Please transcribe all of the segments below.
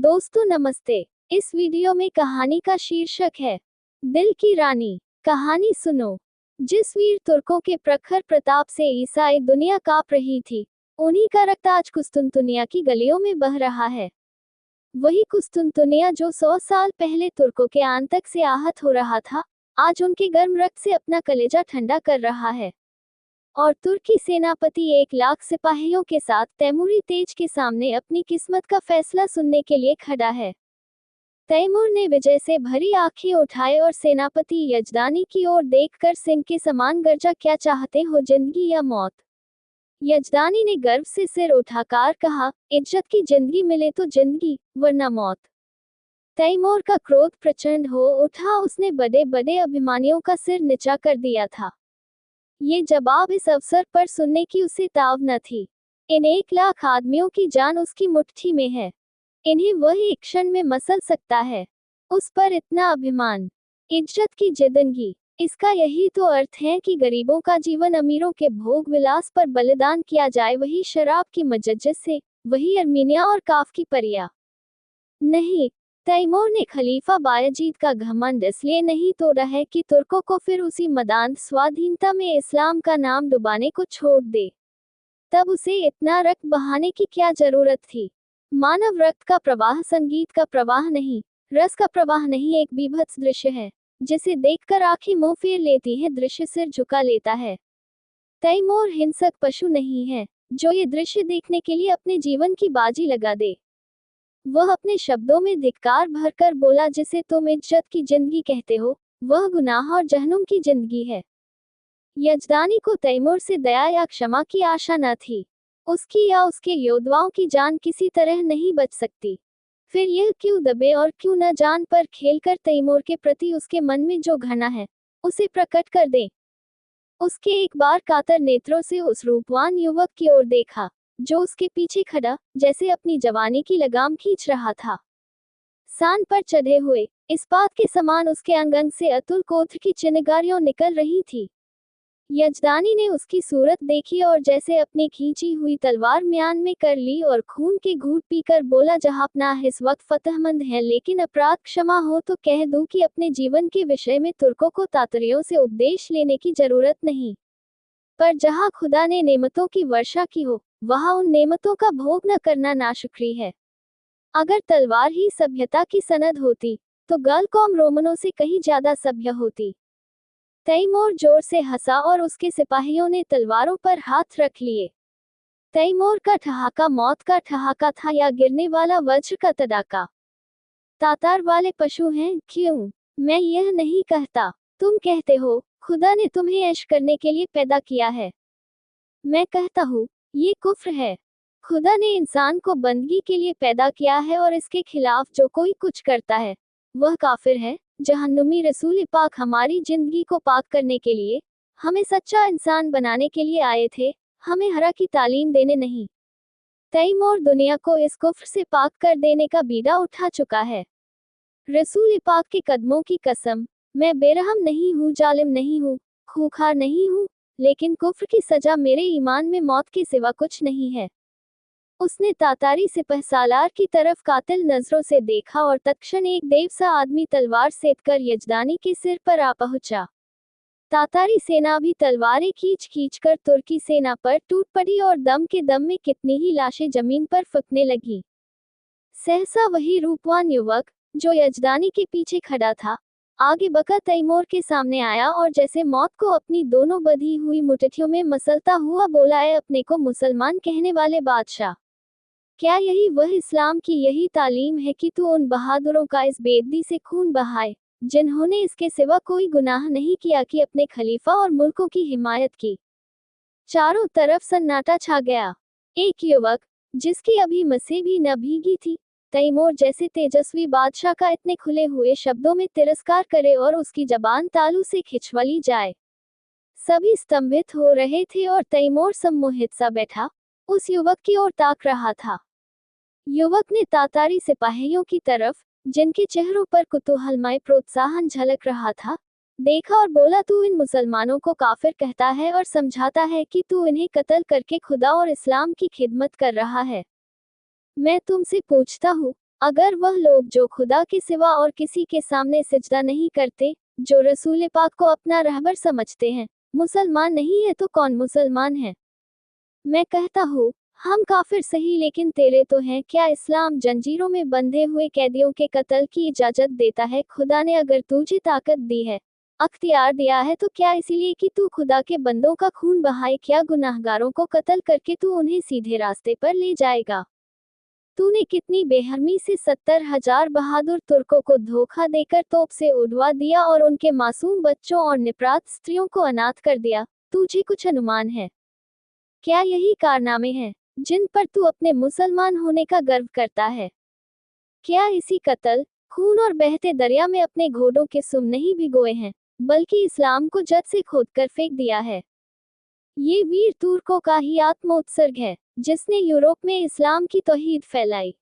दोस्तों नमस्ते। इस वीडियो में कहानी का शीर्षक है दिल की रानी। कहानी सुनो। जिस वीर तुर्कों के प्रखर प्रताप से ईसाई दुनिया कांप रही थी, उन्हीं का रक्त आज कुस्तुनतुनिया की गलियों में बह रहा है। वही कुस्तुनतुनिया जो 100 साल पहले तुर्कों के आतंक से आहत हो रहा था, आज उनके गर्म रक्त से अपना कलेजा ठंडा कर रहा है। और तुर्की सेनापति 1 लाख सिपाहियों के साथ तैमूरी तेज के सामने अपनी किस्मत का फैसला सुनने के लिए खड़ा है। तैमूर ने विजय से भरी आंखें उठाए और सेनापति यजदानी की ओर देखकर सिंह के समान गर्जा, क्या चाहते हो, जिंदगी या मौत? यजदानी ने गर्व से सिर उठाकर कहा, इज्जत की जिंदगी मिले तो जिंदगी, वरना मौत। तैमूर का क्रोध प्रचंड हो उठा। उसने बड़े बड़े अभिमानियों का सिर नीचा कर दिया था। ये जवाब इस अवसर पर सुनने की उसे ताव न थी। इन 1 लाख आदमियों की जान उसकी मुट्ठी में है। इन्हें वह एक क्षण में मसल सकता है। उस पर इतना अभिमान, इज्जत की जिंदगी, इसका यही तो अर्थ है कि गरीबों का जीवन अमीरों के भोग विलास पर बलिदान किया जाए, वही शराब की मजज्जत से, वही अर्मीनिया और काफ की परिया। नहीं, तैमूर ने खलीफा बायजीद का घमंड इसलिए नहीं तोड़ा है कि तुर्कों को फिर उसी मदान स्वाधीनता में इस्लाम का नाम डुबाने को छोड़ दे। तब उसे इतना रक्त बहाने की क्या जरूरत थी? मानव रक्त का प्रवाह संगीत का प्रवाह नहीं, रस का प्रवाह नहीं, एक बीभत्स दृश्य है जिसे देखकर आंखें मुंह फेर लेती है, दृश्य सिर झुका लेता है। तैमूर हिंसक पशु नहीं है जो ये दृश्य देखने के लिए अपने जीवन की बाजी लगा दे। वह अपने शब्दों में धिक्कार भरकर बोला, जिसे तुम इज्जत की जिंदगी कहते हो, वह गुनाह और जहन्नुम की जिंदगी है। यजदानी को तैमूर से दया या क्षमा की आशा न थी। उसकी या उसके योद्धाओं की जान किसी तरह नहीं बच सकती। फिर यह क्यों दबे और क्यों न जान पर खेलकर तैमूर के प्रति उसके मन में जो घृणा है, उसे प्रकट कर दे। उसके एक बार कातर नेत्रों से उस रूपवान युवक की ओर देखा जो उसके पीछे खड़ा, जैसे अपनी जवानी की लगाम खींच रहा था। सान पर चढ़े हुए इस्पात के समान उसके अंग अंग से अतुल कोत्र की चिनगारियों निकल रही थी। यजदानी ने उसकी सूरत देखी और जैसे अपनी खींची हुई तलवार म्यान में कर ली और खून के घूंट पीकर बोला, जहांपना इस वक्त फतहमंद है, लेकिन अपराध क्षमा हो तो कह दूं कि अपने जीवन के विषय में तुर्कों को तातरियों से उपदेश लेने की जरूरत नहीं। पर जहां खुदा ने नेमतों की वर्षा की हो, वहां उन नेमतों का भोग न करना नाशुक्री है। अगर तलवार ही सभ्यता की सनद होती, तो गल कौम रोमनों से कहीं ज्यादा सभ्य होती। तैमूर जोर से हंसा और उसके सिपाहियों ने तलवारों पर हाथ रख लिए। तैमूर का ठहाका मौत का ठहाका था या गिरने वाला वज्र का तड़ाका। तातार वाले पशु हैं क्यों? मैं यह नहीं कहता। तुम कहते हो खुदा ने तुम्हें ऐश करने के लिए पैदा किया है। मैं कहता हूँ ये कुफ्र है। खुदा ने इंसान को बंदगी के लिए पैदा किया है और इसके खिलाफ जो कोई कुछ करता है, वह काफिर है। जहन्नुमी रसूल पाक हमारी जिंदगी को पाक करने के लिए, हमें सच्चा इंसान बनाने के लिए आए थे, हमें हरा की तालीम देने नहीं। तैमूर दुनिया को इस कुफ्र से पाक कर देने का बीड़ा उठा चुका है। रसूल पाक के कदमों की कसम, मैं बेरहम नहीं हूँ, जालिम नहीं हूँ, खूंखार नहीं हूँ, लेकिन कुफ्र की सजा मेरे ईमान में मौत के सिवा कुछ नहीं है। उसने तातारी सिपहसालार की तरफ कातिल नजरों से देखा और तत्क्षण एक देवसा आदमी तलवार सेंधकर यजदानी के सिर पर आ पहुंचा। तातारी सेना भी तलवारें खींच खींचकर तुर्की सेना पर टूट पड़ी और दम के दम में कितनी ही लाशें जमीन पर फूंकने लगी। सहसा वही रूपवान युवक जो यजदानी के पीछे खड़ा था, आगे बका तैमूर के सामने आया और जैसे मौत को अपनी दोनों बंधी हुई मुट्ठियों में मसलता हुआ बोला, है अपने को मुसलमान कहने वाले बादशाह, क्या यही वह इस्लाम की यही तालीम है कि तू उन बहादुरों का इस बेदबी से खून बहाए, जिन्होंने इसके सिवा कोई गुनाह नहीं किया कि अपने खलीफा और मुल्कों की हिमायत की? चारों तरफ सन्नाटा छा गया। एक युवक जिसकी अभी मसें भी न भीगी थी, तैमूर जैसे तेजस्वी बादशाह का इतने खुले हुए शब्दों में तिरस्कार करे और उसकी जबान तालू से खिंचवाली जाए। सभी स्तंभित हो रहे थे और तैमूर सम्मोहित सा बैठा उस युवक की ओर ताक रहा था। युवक ने तातारी सिपाहियों की तरफ, जिनके चेहरों पर कुतूहलमय प्रोत्साहन झलक रहा था, देखा और बोला, तू इन मुसलमानों को काफिर कहता है और समझाता है कि तू इन्हें कत्ल करके खुदा और इस्लाम की खिदमत कर रहा है। मैं तुमसे पूछता हूँ, अगर वह लोग जो खुदा के सिवा और किसी के सामने सिजदा नहीं करते, जो रसूल पाक को अपना रहबर समझते हैं, मुसलमान नहीं है तो कौन मुसलमान है? मैं कहता हूँ, हम काफिर सही लेकिन तेरे तो हैं। क्या इस्लाम जंजीरों में बंधे हुए कैदियों के कत्ल की इजाजत देता है? खुदा ने अगर तुझे ताकत दी है, अख्तियार दिया है, तो क्या इसीलिए कि तू खुदा के बंदों का खून बहाए? क्या गुनाहगारों को कत्ल करके तू उन्हें सीधे रास्ते पर ले जाएगा? तूने कितनी बेहरमी से 70,000 बहादुर तुर्कों को धोखा देकर तोप से उड़वा दिया और उनके मासूम बच्चों और निपरात स्त्रियों को अनाथ कर दिया। तुझे कुछ अनुमान है? क्या यही कारनामे हैं जिन पर तू अपने मुसलमान होने का गर्व करता है? क्या इसी कत्ल, खून और बहते दरिया में अपने घोड़ों के सुम नहीं भिगोए हैं, बल्कि इस्लाम को जद से खोदकर फेंक दिया है? ये वीर तुर्कों का ही आत्मोत्सर्ग है, जिसने यूरोप में इस्लाम की तौहीद फैलाई।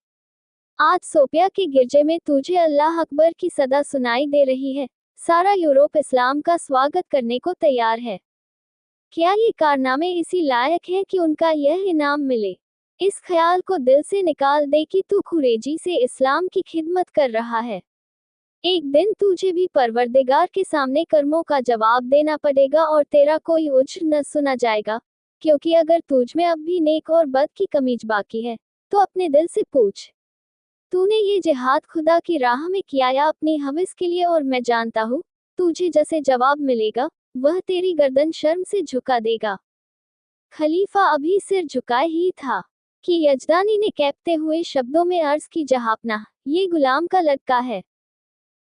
आज सोफिया के गिरजे में तुझे अल्लाह अकबर की सदा सुनाई दे रही है। सारा यूरोप इस्लाम का स्वागत करने को तैयार है। क्या ये कारनामे इसी लायक हैं कि उनका यह इनाम मिले? इस ख्याल को दिल से निकाल दे कि तू खुरेजी से इस्लाम की खिदमत कर रहा है। एक दिन तुझे भी परवरदिगार के सामने कर्मों का जवाब देना पड़ेगा और तेरा कोई उज्र न सुना जाएगा, क्योंकि अगर तुझ में अब भी नेक और बद की कमीज बाकी है, तो अपने दिल से पूछ, तूने ये जिहाद खुदा की राह में किया या अपनी हविस के लिए? और मैं जानता हूँ, तुझे जैसे जवाब मिलेगा, वह तेरी गर्दन शर्म से झुका देगा। खलीफा अभी सिर झुकाए ही था कि यजदानी ने कहते हुए शब्दों में अर्ज की, जहापना, ये गुलाम का लड़का है,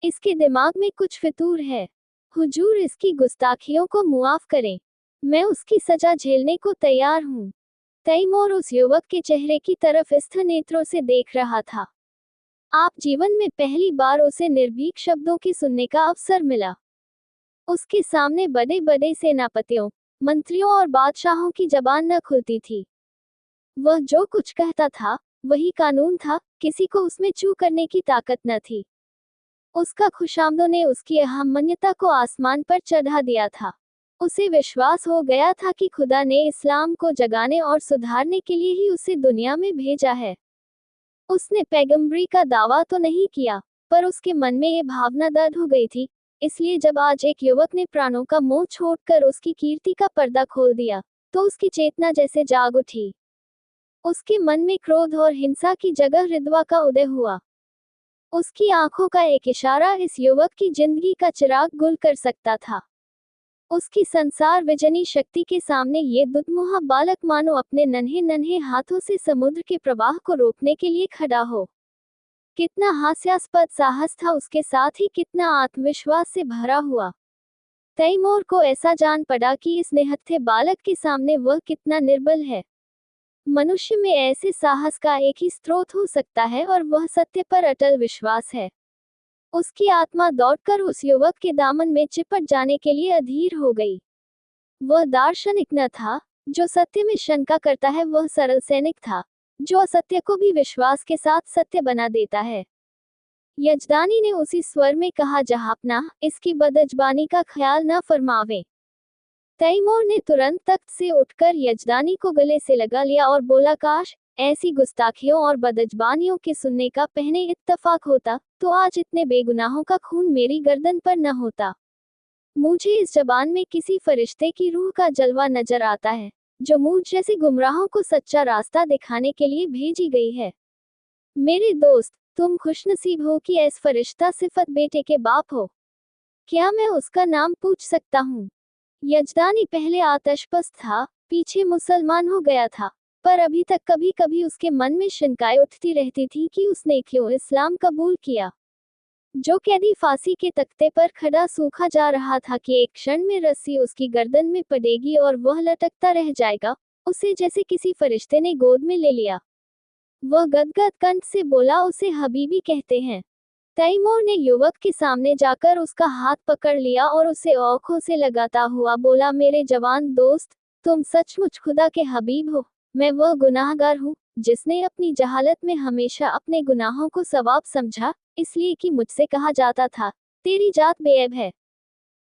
इसके दिमाग में कुछ फितूर है। हुजूर इसकी गुस्ताखियों को मुआफ करें, मैं उसकी सजा झेलने को तैयार हूँ। तैमूर उस युवक के चेहरे की तरफ स्थिर नेत्रों से देख रहा था। आप जीवन में पहली बार उसे निर्भीक शब्दों की सुनने का अवसर मिला। उसके सामने बड़े बड़े सेनापतियों, मंत्रियों और बादशाहों की जबान न खुलती थी। वह जो कुछ कहता था, वही कानून था, किसी को उसमें चू करने की ताकत न थी। उसका खुशामदों ने उसकी अहमियत को आसमान पर चढ़ा दिया था। उसे विश्वास हो गया था कि खुदा ने इस्लाम को जगाने और सुधारने के लिए ही उसे दुनिया में भेजा है। उसने पैगंबरी का दावा तो नहीं किया, पर उसके मन में ये भावना दर्द हो गई थी। इसलिए जब आज एक युवक ने प्राणों का मोह छोड़कर उसकी कीर्ति का पर्दा खोल दिया, तो उसकी चेतना जैसे जाग उठी। उसके मन में क्रोध और हिंसा की जगह रिद्वा का उदय हुआ। उसकी आंखों का एक इशारा इस युवक की जिंदगी का चिराग गुल कर सकता था। उसकी संसार विजनी शक्ति के सामने ये दुधमुहा बालक मानो अपने नन्हे नन्हे हाथों से समुद्र के प्रवाह को रोकने के लिए खड़ा हो। कितना हास्यास्पद साहस था उसके साथ ही कितना आत्मविश्वास से भरा हुआ। तैमूर को ऐसा जान पड़ा कि इस निहत्थे बालक के सामने वह कितना निर्बल है। मनुष्य में ऐसे साहस का एक ही स्रोत हो सकता है और वह सत्य पर अटल विश्वास है। उसकी आत्मा दौड़कर उस युवक के दामन में चिपट जाने के लिए अधीर हो गई। वह दार्शनिक न था जो सत्य में शंका करता है, वह सरल सैनिक था जो असत्य को भी विश्वास के साथ सत्य बना देता है। यजदानी ने उसी स्वर में कहा, जहापना, इसकी बदजबानी का ख्याल न फरमावे। तैमूर ने तुरंत तख्त से उठकर यजदानी को गले से लगा लिया और बोला, काश ऐसी गुस्ताखियों और बदजबानियों के सुनने का पहले इत्तफाक होता, तो आज इतने बेगुनाहों का खून मेरी गर्दन पर न होता। मुझे इस जबान में किसी फरिश्ते की रूह का जलवा नजर आता है, जो मुझ जैसे गुमराहों को सच्चा रास्ता दिखाने के लिए भेजी गई है। मेरे दोस्त, तुम खुशनसीब हो कि ऐस फरिश्ता सिफत बेटे के बाप हो। क्या मैं उसका नाम पूछ सकता हूँ? यजदानी पहले आतशबाज था, पीछे मुसलमान हो गया था, पर अभी तक कभी कभी उसके मन में शंकाएं उठती रहती थी कि उसने क्यों इस्लाम कबूल किया। जो कैदी फांसी के तख्ते पर खड़ा सूखा जा रहा था कि एक क्षण में रस्सी उसकी गर्दन में पड़ेगी और वह लटकता रह जाएगा, उसे जैसे किसी फरिश्ते ने गोद में ले लिया। वह गदगद कंठ से बोला, उसे हबीबी कहते हैं। तैमूर ने युवक के सामने जाकर उसका हाथ पकड़ लिया और उसे आंखों से लगाता हुआ बोला, मेरे जवान दोस्त, तुम सचमुच खुदा के हबीब हो। मैं वह गुनाहगार हूँ जिसने अपनी जहालत में हमेशा अपने गुनाहों को सवाब समझा, इसलिए कि मुझसे कहा जाता था, तेरी जात बेऐब है।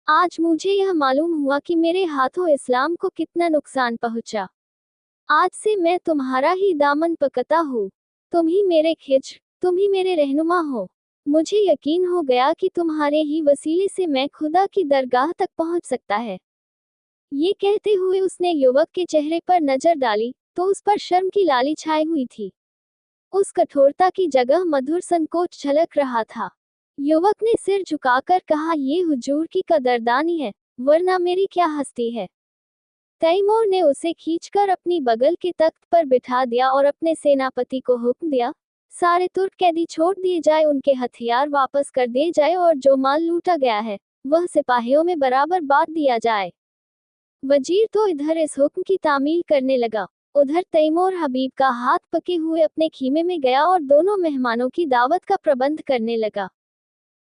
आज मुझे यह मालूम हुआ कि मेरे हाथों इस्लाम को कितना नुकसान पहुंचा। आज से मैं तुम्हारा ही दामन पकता हूँ। तुम ही मेरे खिज्र, तुम ही मेरे रहनुमा हो। मुझे यकीन हो गया कि तुम्हारे ही वसीले से मैं खुदा की दरगाह तक पहुंच सकता है। ये कहते हुए उसने युवक के चेहरे पर नजर डाली, तो उस पर शर्म की लाली छाई हुई थी। उस कठोरता की जगह मधुर संकोच झलक रहा था। युवक ने सिर झुकाकर कहा, ये हुजूर की कदरदानी है, वरना मेरी क्या हस्ती है। तैमूर ने उसे खींचकर अपनी बगल के तख्त पर बिठा दिया और अपने सेनापति को हुक्म दिया, सारे तुर्क कैदी छोड़ दिए जाए, उनके हथियार वापस कर दिए जाए और जो माल लूटा गया है वह सिपाहियों में बराबर बांट दिया जाए। वजीर तो इधर इस हुक्म की तामील करने लगा, उधर तैमूर हबीब का हाथ पके हुए अपने खीमे में गया और दोनों मेहमानों की दावत का प्रबंध करने लगा।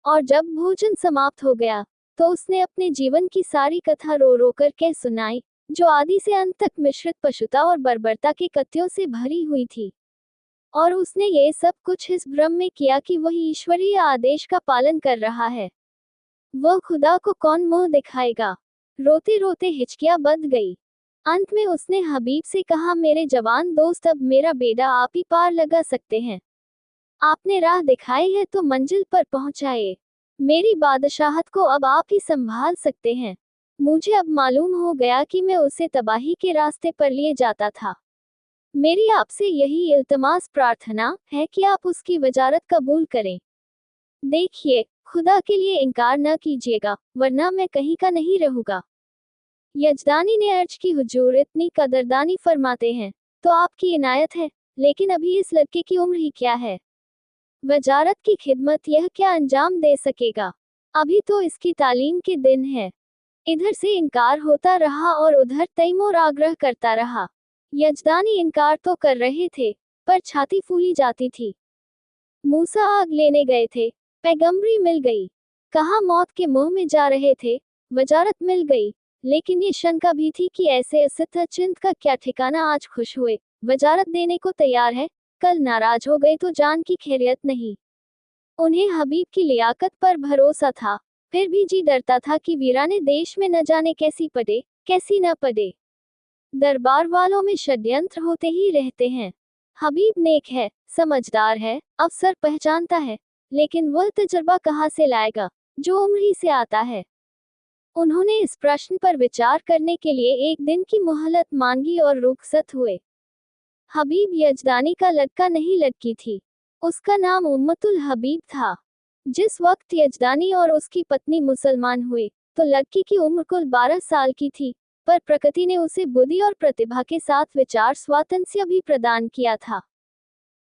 और जब भोजन समाप्त हो गया तो उसने अपने जीवन की सारी कथा रो रो कर कह सुनाई, जो आदि से अंत तक मिश्रित पशुता और बर्बरता के कत्यों से भरी हुई थी। और उसने ये सब कुछ इस भ्रम में किया कि वह ईश्वरीय आदेश का पालन कर रहा है। वह खुदा को कौन मुंह दिखाएगा। रोते रोते हिचकियां बंध गई। अंत में उसने हबीब से कहा, मेरे जवान दोस्त, अब मेरा बेड़ा आप ही पार लगा सकते हैं। आपने राह दिखाई है तो मंजिल पर पहुंचाए। मेरी बादशाहत को अब आप ही संभाल सकते हैं। मुझे अब मालूम हो गया कि मैं उसे तबाही के रास्ते पर लिए जाता था। मेरी आपसे यही इल्तमास प्रार्थना है कि आप उसकी वजारत कबूल करें। देखिए, खुदा के लिए इनकार न कीजिएगा, वरना मैं कहीं का नहीं रहूंगा। यजदानी ने अर्ज की, हुजूर इतनी कदरदानी फरमाते हैं तो आपकी इनायत है, लेकिन अभी इस लड़के की उम्र ही क्या है। वजारत की खिदमत यह क्या अंजाम दे सकेगा। अभी तो इसकी तालीम के दिन है। इधर से इनकार होता रहा और उधर तैमूर आग्रह करता रहा। यजदानी इनकार तो कर रहे थे, पर छाती फूली जाती थी। मूसा आग लेने गए थे, पैगंबरी मिल गई। कहा मौत के मुंह में जा रहे थे, वजारत मिल गई। लेकिन ये शंका भी थी कि ऐसे चिंत का क्या ठिकाना। आज खुश हुए, वजारत देने को तैयार है, कल नाराज हो गए तो जान की खैरियत नहीं। उन्हें हबीब की लियाकत पर भरोसा था, फिर भी जी डरता था कि वीराने देश में न जाने कैसी पड़े, कैसी न पड़े। दरबार वालों में षड्यंत्र होते ही रहते हैं। हबीब नेक है, समझदार है, अफसर पहचानता है, लेकिन वह तजर्बा कहाँ से लाएगा जो उम्र ही से आता है। उन्होंने इस प्रश्न पर विचार करने के लिए एक दिन की मोहलत मांगी और रुखसत हुए। हबीब यजदानी का लड़का नहीं, लड़की थी। उसका नाम उम्मतुल हबीब था। जिस वक्त यजदानी और उसकी पत्नी मुसलमान हुए तो लड़की की उम्र कुल 12 साल की थी, पर प्रकृति ने उसे बुद्धि और प्रतिभा के साथ विचार स्वातंत्र्य भी प्रदान किया था।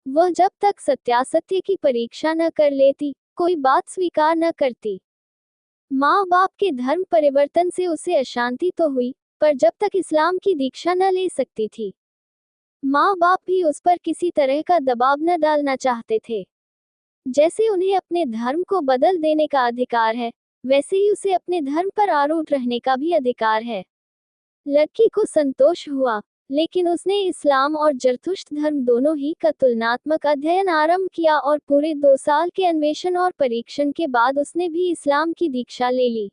वह जब तक सत्यासत्य की परीक्षा न कर लेती, कोई बात स्वीकार न करती। माँ बाप के धर्म परिवर्तन से उसे अशांति तो हुई, पर जब तक इस्लाम की दीक्षा न ले सकती थी, माँ बाप भी उस पर किसी तरह का दबाव न डालना चाहते थे। जैसे उन्हें अपने धर्म को बदल देने का अधिकार है, वैसे ही उसे अपने धर्म पर आरूढ़ रहने का भी अधिकार है। लड़की को संतोष हुआ, लेकिन उसने इस्लाम और जरतुश्त धर्म दोनों ही का तुलनात्मक अध्ययन आरंभ किया और पूरे 2 साल के अन्वेषण और परीक्षण के बाद उसने भी इस्लाम की दीक्षा ले ली।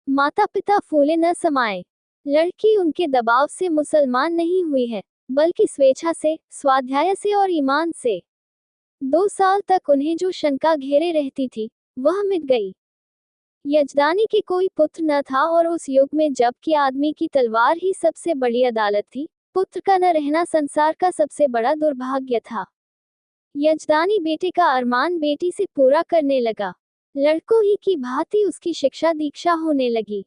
माता पिता फूले न समाये। लड़की उनके दबाव से मुसलमान नहीं हुई है, बल्कि स्वेच्छा से, स्वाध्याय से और ईमान से। 2 साल तक उन्हें जो शंका घेरे रहती थी, वह मिट गई। यजदानी के कोई पुत्र न था और उस युग में जबकि आदमी की तलवार ही सबसे बड़ी अदालत थी, पुत्र का न रहना संसार का सबसे बड़ा दुर्भाग्य था। यजदानी बेटे का अरमान बेटी से पूरा करने लगा। लड़कों ही की भांति उसकी शिक्षा दीक्षा होने लगी।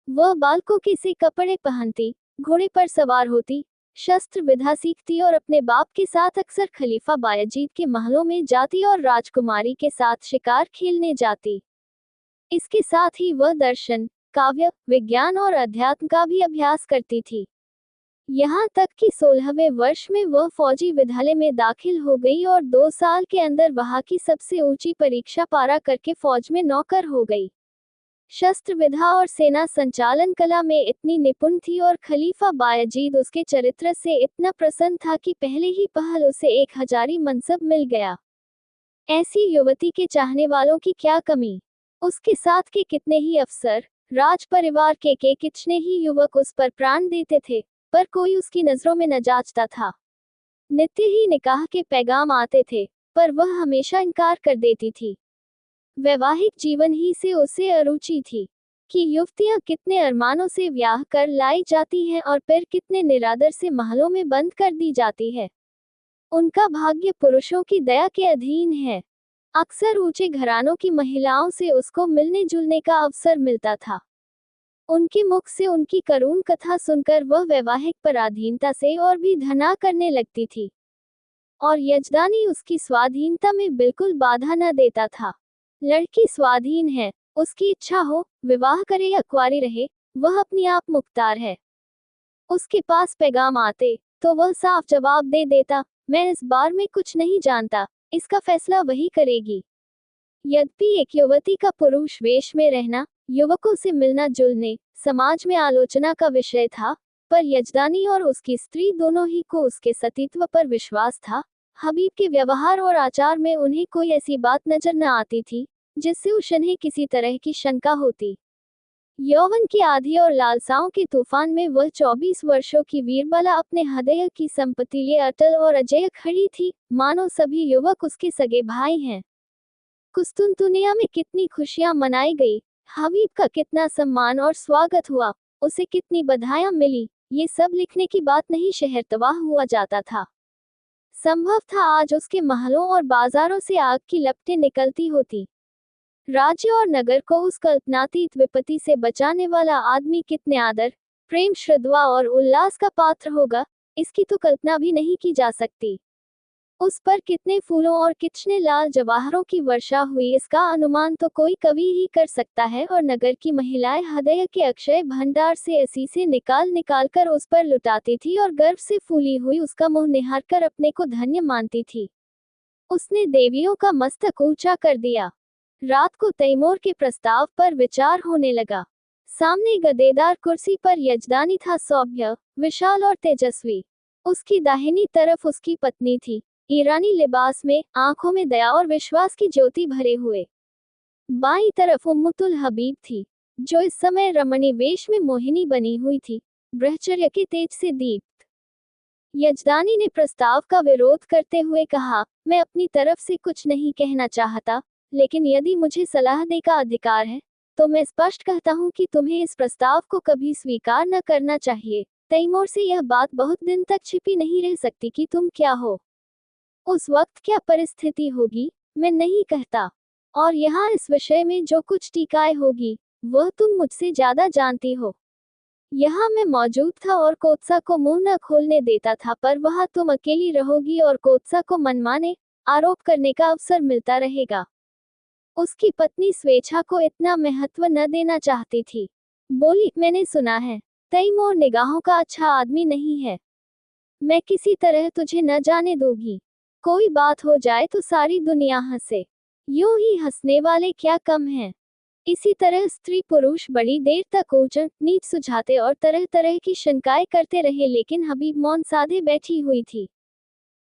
वह बालकों के से कपड़े पहनती, घोड़े पर सवार होती, शस्त्र विधा सीखती और अपने बाप के साथ अक्सर खलीफा बायजीद के महलों में जाती और राजकुमारी के साथ शिकार खेलने जाती। इसके साथ ही वह दर्शन, काव्य, विज्ञान और अध्यात्म का भी अभ्यास करती थी। यहाँ तक कि 16वें वर्ष में वह फौजी विद्यालय में दाखिल हो गई और 2 साल के अंदर वहाँ की सबसे ऊंची परीक्षा पारा करके फौज में नौकर हो गई। शस्त्र विधा और सेना संचालन कला में इतनी निपुण थी और खलीफा बायजीद उसके चरित्र से इतना प्रसन्न था कि पहले ही पहल उसे 1000 मनसब मिल गया। ऐसी युवती के चाहने वालों की क्या कमी। उसके साथ के कितने ही अफसर, राज परिवार के कितने ही युवक उस पर प्राण देते थे, पर कोई उसकी नजरों में न जांचता था। नित्य ही निकाह के पैगाम आते थे, पर वह हमेशा इनकार कर देती थी। वैवाहिक जीवन ही से उसे अरुचि थी कि युवतियां कितने अरमानों से ब्याह कर लाई जाती हैं और फिर कितने निरादर से महलों में बंद कर दी जाती है। उनका भाग्य पुरुषों की दया के अधीन है। अक्सर ऊंचे घरानों की महिलाओं से उसको मिलने जुलने का अवसर मिलता था। उनके मुख से उनकी करुण कथा सुनकर वह वैवाहिक पराधीनता से और भी घृणा करने लगती थी, और यजदानी उसकी स्वाधीनता में बिल्कुल बाधा न देता था। लड़की स्वाधीन है, उसकी इच्छा हो विवाह करे या कुंवारी रहे, वह अपनी आप मुख्तार है। उसके पास पैगाम आते तो वह साफ जवाब दे देता, मैं इस बार में कुछ नहीं जानता, इसका फैसला वही करेगी। यद्यपि एक युवती का पुरुष वेश में रहना, युवकों से मिलना जुलने, समाज में आलोचना का विषय था, पर यजदानी और उसकी स्त्री दोनों ही को उसके सतीत्व पर विश्वास था। हबीब के व्यवहार और आचार में उन्हें कोई ऐसी बात नजर न आती थी जिससे उन्हें किसी तरह की शंका होती। यौवन की आधी और लालसाओं के तूफान में वह 24 वर्षों की वीरबाला अपने हृदय की संपत्ति लिए अटल और अजेय खड़ी थी, मानो सभी युवक उसके सगे भाई हैं। कुस्तुनतुनिया में कितनी खुशियां मनाई गई, हबीब का कितना सम्मान और स्वागत हुआ, उसे कितनी बधाइयां मिली, ये सब लिखने की बात नहीं, शहर तबाह हुआ जाता था। संभव था आज उसके महलों और बाजारों से आग की लपटें निकलती होती। राज्य और नगर को उस कल्पनातीत विपत्ति से बचाने वाला आदमी कितने आदर, प्रेम, श्रद्धा और उल्लास का पात्र होगा, इसकी तो कल्पना भी नहीं की जा सकती। उस पर कितने फूलों और कितने लाल जवाहरों की वर्षा हुई, इसका अनुमान तो कोई कवि ही कर सकता है। और नगर की महिलाएं हृदय के अक्षय भंडार से ऐसी से निकाल निकाल कर उस पर लुटाती थी और गर्व से फूली हुई उसका मुंह निहार कर अपने को धन्य मानती थी। उसने देवियों का मस्तक ऊंचा कर दिया। रात को तैमूर के प्रस्ताव पर विचार होने लगा। सामने गदेदार कुर्सी पर यजदानी था, सौभ्य, विशाल और तेजस्वी। उसकी दाहिनी तरफ उसकी पत्नी थी, ईरानी लिबास में, आंखों में दया और विश्वास की ज्योति भरे हुए। बाईं तरफ उम्मुतुल हबीब थी, जो इस समय रमणी वेश में मोहिनी बनी हुई थी, ब्रह्मचर्य के तेज से दीप्त। यजदानी ने प्रस्ताव का विरोध करते हुए कहा, मैं अपनी तरफ से कुछ नहीं कहना चाहता, लेकिन यदि मुझे सलाह देने का अधिकार है तो मैं स्पष्ट कहता हूं कि तुम्हें इस प्रस्ताव को कभी स्वीकार न करना चाहिए। तैमूर से यह बात बहुत दिन तक छिपी नहीं रह सकती कि तुम क्या हो। उस वक्त क्या परिस्थिति होगी मैं नहीं कहता, और यहाँ इस विषय में जो कुछ टीकाएं होगी वह तुम मुझसे ज्यादा जानती हो। यहाँ मैं मौजूद था और कोत्सा को मुंह न खोलने देता था, पर वहाँ तुम अकेली रहोगी और कोत्सा को मनमाने आरोप करने का अवसर मिलता रहेगा। उसकी पत्नी स्वेच्छा को इतना महत्व न देना चाहती थी। बोली, मैंने सुना है तैमूर निगाहों का अच्छा आदमी नहीं है। मैं किसी तरह तुझे न जाने दूंगी। कोई बात हो जाए तो सारी दुनिया हंसे। यूं ही हंसने वाले क्या कम हैं। इसी तरह स्त्री पुरुष बड़ी देर तक ऊंच नीच सुझाते और तरह तरह की शंकाएं करते रहे, लेकिन हबीब मौन साधे बैठी हुई थी।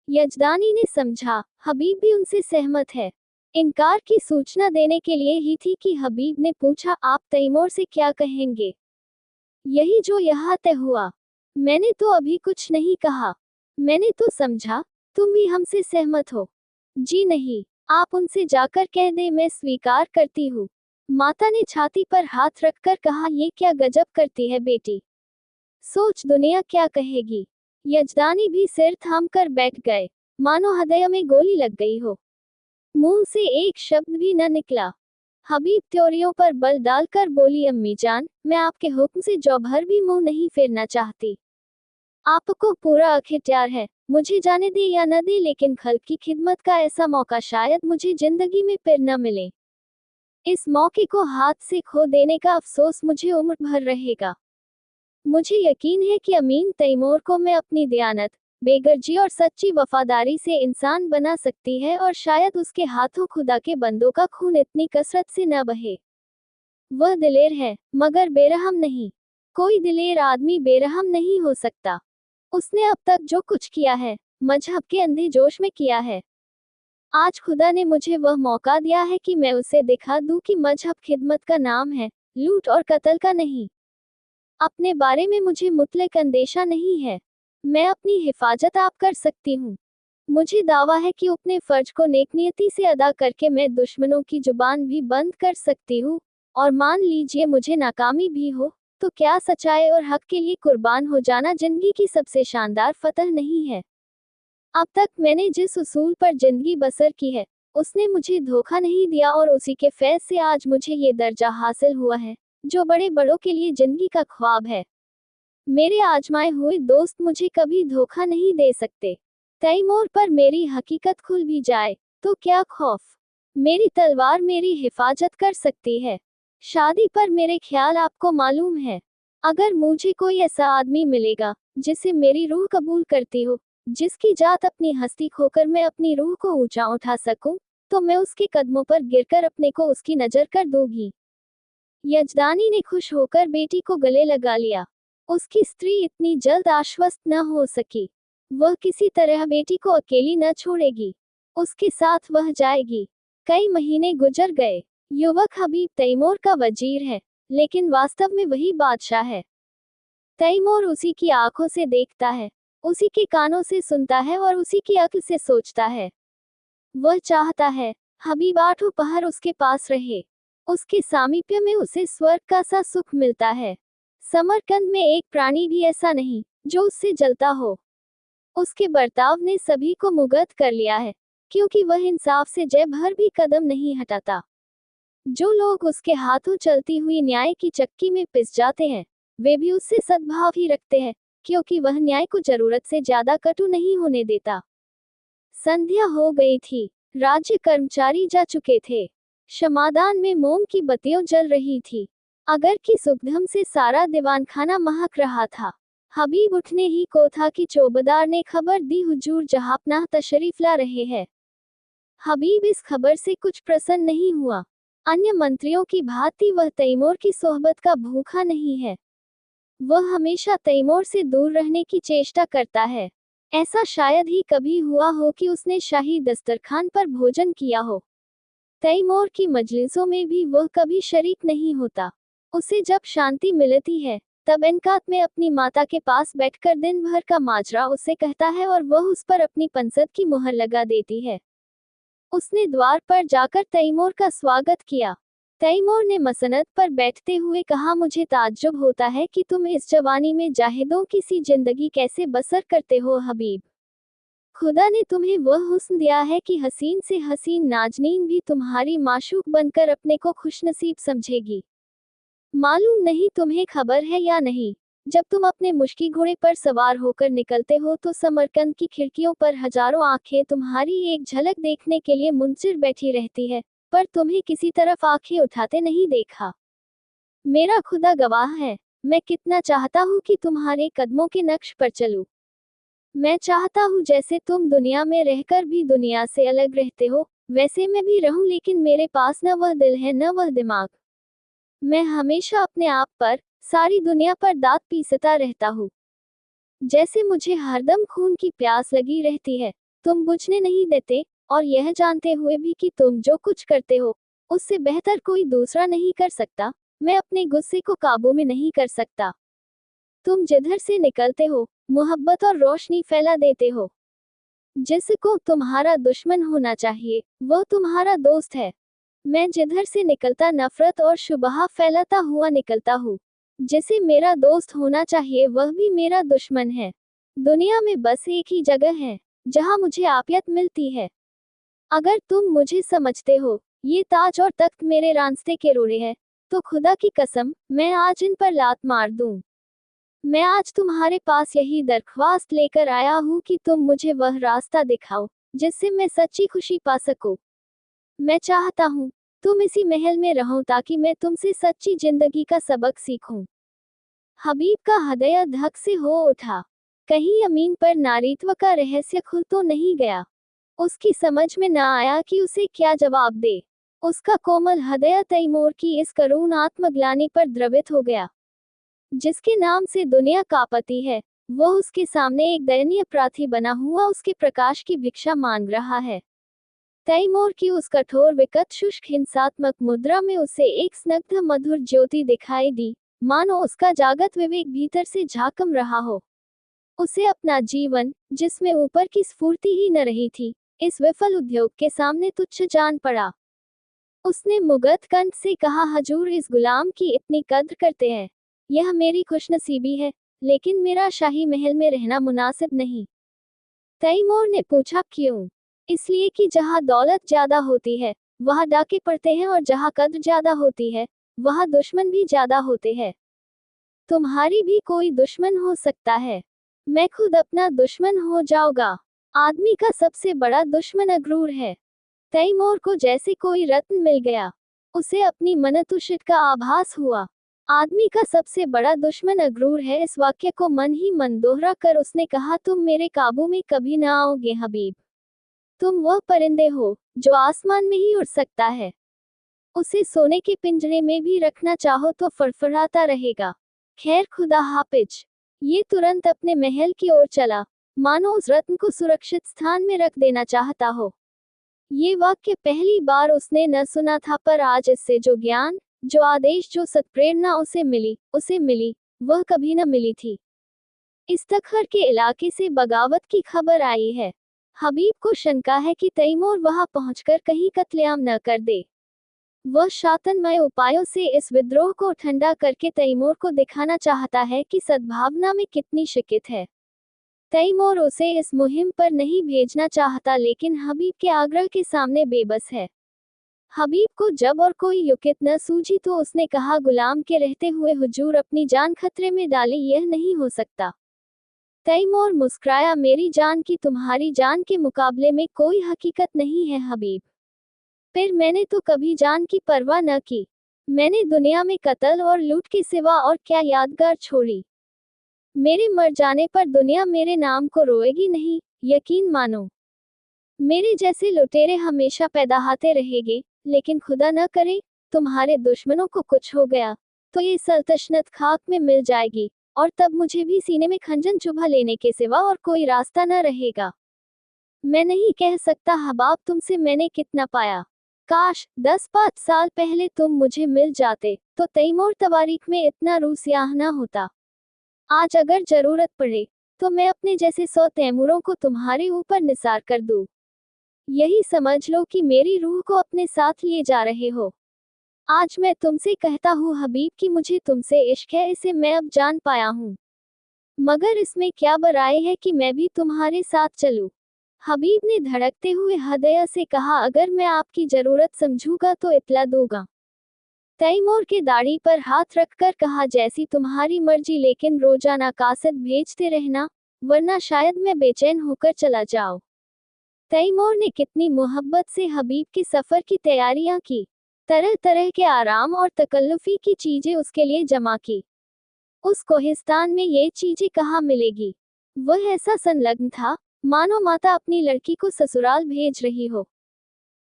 यजदानी ने समझा हबीब भी उनसे सहमत है। इनकार की सूचना देने के लिए ही थी कि हबीब ने पूछा, आप तैमूर से क्या कहेंगे? यही जो यहाँ तय हुआ। मैंने तो अभी कुछ नहीं कहा। मैंने तो समझा तुम भी हमसे सहमत हो। जी नहीं, आप उनसे जाकर कह दे मैं स्वीकार करती हूँ। माता ने छाती पर हाथ रखकर कहा, ये क्या गजब करती है बेटी, सोच दुनिया क्या कहेगी। यजदानी भी सिर थाम कर बैठ गए, मानो हृदय में गोली लग गई हो। मुंह से एक शब्द भी न निकला। हबीब त्योरियों पर बल डालकर बोली, अम्मी जान, मैं आपके हुक्म से जौ भर भी मुंह नहीं फेरना चाहती। आपको पूरा अख्तियार है, मुझे जाने दे या न दे, लेकिन खल्क की खिदमत का ऐसा मौका शायद मुझे जिंदगी में फिर न मिले। इस मौके को हाथ से खो देने का अफसोस मुझे उम्र भर रहेगा। मुझे यकीन है कि अमीन तैमूर को मैं अपनी दयानत, बेगर्जी और सच्ची वफादारी से इंसान बना सकती है, और शायद उसके हाथों खुदा के बंदों का खून इतनी कसरत से न बहे। वह दिलेर है मगर बेरहम नहीं। कोई दिलेर आदमी बेरहम नहीं हो सकता। उसने अब तक जो कुछ किया है मजहब के अंधे जोश में किया है। आज खुदा ने मुझे वह मौका दिया है कि मैं उसे दिखा दूं कि मजहब खिदमत का नाम है, लूट और कत्ल का नहीं। अपने बारे में मुझे मुतलक अंदेशा नहीं है। मैं अपनी हिफाजत आप कर सकती हूँ। मुझे दावा है कि अपने फर्ज को नेकनियती से अदा करके मैं दुश्मनों की जुबान भी बंद कर सकती हूँ, और मान लीजिए मुझे नाकामी भी हो, तो क्या सच्चाई और हक के लिए कुर्बान हो जाना जिंदगी की सबसे शानदार फतह नहीं है? अब तक मैंने जिस उसूल पर जिंदगी बसर की है, उसने मुझे धोखा नहीं दिया, और उसी के फैज़ से आज मुझे ये दर्जा हासिल हुआ है, जो बड़े बड़ों के लिए जिंदगी का ख्वाब है। मेरे आजमाए हुए दोस्त मुझे कभी धोखा नहीं दे सकते। तैमूर पर मेरी हकीकत खुल भी जाए, तो क्या खौफ? मेरी तलवार मेरी हिफाजत कर सकती है। शादी पर मेरे ख्याल आपको मालूम है। अगर मुझे कोई ऐसा आदमी मिलेगा, जिसे मेरी रूह कबूल करती हो, जिसकी जात अपनी हस्ती खोकर मैं अपनी रूह को ऊंचा उठा सकूं, तो मैं उसके कदमों पर गिरकर अपने को उसकी नजर कर दूंगी। यजदानी ने खुश होकर बेटी को गले लगा लिया। उसकी स्त्री इतनी जल्द आश्वस्त न हो सकी। वह किसी तरह बेटी को अकेली न छोड़ेगी। उसके साथ वह जाएगी। कई महीने गुजर गए। युवक हबीब तैमूर का वजीर है, लेकिन वास्तव में वही बादशाह है। तैमूर उसी की आंखों से देखता है, उसी के कानों से सुनता है और उसी की अक्ल से सोचता है। वह चाहता है हबीब आठों पहर उसके पास रहे। उसके सामीप्य में उसे स्वर्ग का सा सुख मिलता है। समरकंद में एक प्राणी भी ऐसा नहीं जो उससे जलता हो। उसके बर्ताव ने सभी को मुग्ध कर लिया है, क्योंकि वह इंसाफ से जय भर भी कदम नहीं हटाता। जो लोग उसके हाथों चलती हुई न्याय की चक्की में पिस जाते हैं, वे भी उससे सद्भाव ही रखते हैं, क्योंकि वह न्याय को जरूरत से ज्यादा कटु नहीं होने देता। संध्या हो गई थी। राज्य कर्मचारी जा चुके थे। क्षमादान में मोम की बत्तियां जल रही थी। अगर की सुगंध से सारा दीवानखाना महक रहा था। हबीब उठने ही को था कि चौबेदार ने खबर दी, हुजूर जहांपनाह तशरीफ ला रहे हैं। हबीब इस खबर से कुछ प्रसन्न नहीं हुआ। अन्य मंत्रियों की भांति वह तैमूर की सोहबत का भूखा नहीं है। वह हमेशा तैमूर से दूर रहने की चेष्टा करता है। ऐसा शायद ही कभी हुआ हो कि उसने शाही दस्तरखान पर भोजन किया हो। तैमूर की मजलिसों में भी वह कभी शरीक नहीं होता। उसे जब शांति मिलती है, तब एनकात में अपनी माता के पास बैठकर दिन भर का माजरा उसे कहता है और वह उस पर अपनी पंसद की मुहर लगा देती है। उसने द्वार पर जाकर तैमूर का स्वागत किया। तैमूर ने मसनद पर बैठते हुए कहा, मुझे ताज्जुब होता है कि तुम इस जवानी में जाहिदों की सी जिंदगी कैसे बसर करते हो हबीब। खुदा ने तुम्हें वह हुस्न दिया है कि हसीन से हसीन नाजनीन भी तुम्हारी माशूक बनकर अपने को खुशनसीब समझेगी। मालूम नहीं तुम्हें खबर है या नहीं, जब तुम अपने मुश्की घोड़े पर सवार होकर निकलते हो तो समरकंद की खिड़कियों पर हजारों आंखें तुम्हारी एक झलक देखने के लिए मुंतजिर बैठी रहती है, पर तुम्हें किसी तरफ आंखें उठाते नहीं देखा। मेरा खुदा गवाह है, मैं कितना चाहता हूँ कि तुम्हारे कदमों के नक्श पर चलूं। मैं चाहता हूँ जैसे तुम दुनिया में रहकर भी दुनिया से अलग रहते हो, वैसे मैं भी रहूं, लेकिन मेरे पास न वह दिल है न वह दिमाग। मैं हमेशा अपने आप पर, सारी दुनिया पर दांत पीसता रहता हूँ। जैसे मुझे हरदम खून की प्यास लगी रहती है, तुम बुझने नहीं देते, और यह जानते हुए भी कि तुम जो कुछ करते हो, उससे बेहतर कोई दूसरा नहीं कर सकता, मैं अपने गुस्से को काबू में नहीं कर सकता। तुम जिधर से निकलते हो, मोहब्बत और रोशनी फैला देते हो। जिसको तुम्हारा दुश्मन होना चाहिए, वह तुम्हारा दोस्त है। मैं जिधर से निकलता नफरत और शुबहा फैलाता हुआ निकलता हूँ। जिसे मेरा दोस्त होना चाहिए वह भी मेरा दुश्मन है। दुनिया में बस एक ही जगह है जहाँ मुझे आपियत मिलती है। अगर तुम मुझे समझते हो, ये ताज और तख्त मेरे रास्ते के रोड़े हैं, तो खुदा की कसम, मैं आज इन पर लात मार दूं। मैं आज तुम्हारे पास यही दरख्वास्त लेकर आया हूँ कि तुम मुझे वह रास्ता दिखाओ, जिससे मैं सच्ची खुशी पा सकूं। मैं चाहता हूँ तुम इसी महल में रहो ताकि मैं तुमसे सच्ची जिंदगी का सबक सीखूं। हबीब का हृदय धक से हो उठा। कहीं अमीन पर नारीत्व का रहस्य खुल तो नहीं गया। उसकी समझ में न आया कि उसे क्या जवाब दे। उसका कोमल हृदय तैमूर की इस करुण आत्मग्लानि पर द्रवित हो गया। जिसके नाम से दुनिया कांपती है, वह उसके सामने एक दयनीय अपराधी बना हुआ उसके प्रकाश की भिक्षा मांग रहा है। तैमूर की उस कठोर विकट शुष्क हिंसात्मक मुद्रा में उसे एक स्निग्ध मधुर ज्योति दिखाई दी, मानो उसका जागत विवेक भीतर से झांकम रहा हो। उसे अपना जीवन, जिसमें ऊपर की स्फूर्ति ही न रही थी, इस विफल उद्योग के सामने तुच्छ जान पड़ा। उसने मुगत कंठ से कहा, हजूर इस गुलाम की इतनी कद्र करते हैं। यह मेरी खुशनसीबी है, लेकिन मेरा शाही महल में रहना मुनासिब नहीं। तैमूर ने पूछा, क्यों? इसलिए कि जहाँ दौलत ज्यादा होती है वहाँ डाके पड़ते हैं, और जहाँ कद्र ज्यादा होती है वहाँ दुश्मन भी ज्यादा होते हैं। तुम्हारी भी कोई दुश्मन हो सकता है, मैं खुद अपना दुश्मन हो जाऊंगा। आदमी का सबसे बड़ा दुश्मन अक्रूर है। तैमूर को जैसे कोई रत्न मिल गया। उसे अपनी मनतुशित का आभास हुआ। आदमी का सबसे बड़ा दुश्मन अक्रूर है। इस वाक्य को मन ही मन दोहरा कर उसने कहा, तुम मेरे काबू में कभी ना आओगे हबीब। तुम वह परिंदे हो जो आसमान में ही उड़ सकता है। उसे सोने के पिंजरे में भी रखना चाहो तो फड़फड़ाता रहेगा। खैर, खुदा हाफिज। ये तुरंत अपने महल की ओर चला, मानो उस रत्न को सुरक्षित स्थान में रख देना चाहता हो। ये वाक्य पहली बार उसने न सुना था, पर आज इससे जो ज्ञान, जो आदेश, जो सत्प्रेरणा उसे मिली, वह कभी न मिली थी। इस्तखर के इलाके से बगावत की खबर आई है। हबीब को शंका है कि तैमूर वहां पहुंचकर कहीं कत्लेआम न कर दे। वह शातनमय उपायों से इस विद्रोह को ठंडा करके तैमूर को दिखाना चाहता है कि सद्भावना में कितनी शिकित है। तैमूर उसे इस मुहिम पर नहीं भेजना चाहता, लेकिन हबीब के आग्रह के सामने बेबस है। हबीब को जब और कोई युक्ति न सूझी तो उसने कहा, गुलाम के रहते हुए हुजूर अपनी जान खतरे में डाले, यह नहीं हो सकता। तैमूर मुस्कुराया, मेरी जान की तुम्हारी जान के मुकाबले में कोई हकीकत नहीं है हबीब। फिर मैंने तो कभी जान की परवाह न की। मैंने दुनिया में कत्ल और लूट के सिवा और क्या यादगार छोड़ी। मेरे मर जाने पर दुनिया मेरे नाम को रोएगी नहीं, यकीन मानो। मेरे जैसे लुटेरे हमेशा पैदा होते रहेंगे, लेकिन खुदा न करे तुम्हारे दुश्मनों को कुछ हो गया तो ये सल्तनत खाक में मिल जाएगी, और तब मुझे भी सीने में खंजर चुभा लेने के सिवा और कोई रास्ता न रहेगा। मैं नहीं कह सकता हबाब तुमसे मैंने कितना पाया। काश 10-5 साल पहले तुम मुझे मिल जाते तो तैमूर तवारीख में इतना रूसियाह न होता। आज अगर जरूरत पड़े तो मैं अपने जैसे 100 तैमूरों को तुम्हारे ऊपर निसार कर दूं। यही समझ लो कि मेरी रूह को अपने साथ लिए जा रहे हो। आज मैं तुमसे कहता हूँ हबीब कि मुझे तुमसे इश्क है, इसे मैं अब जान पाया हूँ। मगर इसमें क्या बुराई है कि मैं भी तुम्हारे साथ चलूं? हबीब ने धड़कते हुए हृदय से कहा, अगर मैं आपकी जरूरत समझूंगा तो इत्तला दूंगा। तैमूर के दाढ़ी पर हाथ रखकर कहा, जैसी तुम्हारी मर्जी, लेकिन रोजाना कासिद भेजते रहना, वरना शायद मैं बेचैन होकर चला जाऊं। तैमूर ने कितनी मोहब्बत से हबीब के सफर की तैयारियां की, तरह तरह के आराम और तकल्लुफी की चीजें उसके लिए जमा की। उस कोहिस्तान में ये चीजें कहाँ मिलेगी? वह ऐसा संलग्न था मानो माता अपनी लड़की को ससुराल भेज रही हो।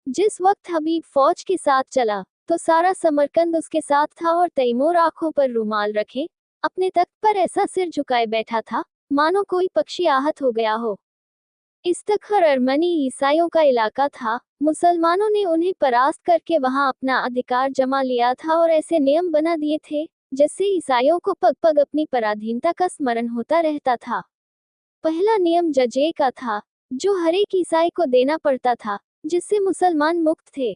जिस वक्त हबीब फौज के साथ चला तो सारा समरकंद उसके साथ था, और तैमूर आंखों पर रुमाल रखे अपने तख्त पर ऐसा सिर झुकाए बैठा था मानो कोई पक्षी आहत हो गया हो। इस्तखर अर्मनी ईसाइयों का इलाका था। मुसलमानों ने उन्हें परास्त करके वहां अपना अधिकार जमा लिया था और ऐसे नियम बना दिए थे जिससे ईसाइयों को पग पग अपनी पराधीनता का स्मरण होता रहता था। पहला नियम जजे का था, जो हर एक ईसाई को देना पड़ता था, जिससे मुसलमान मुक्त थे।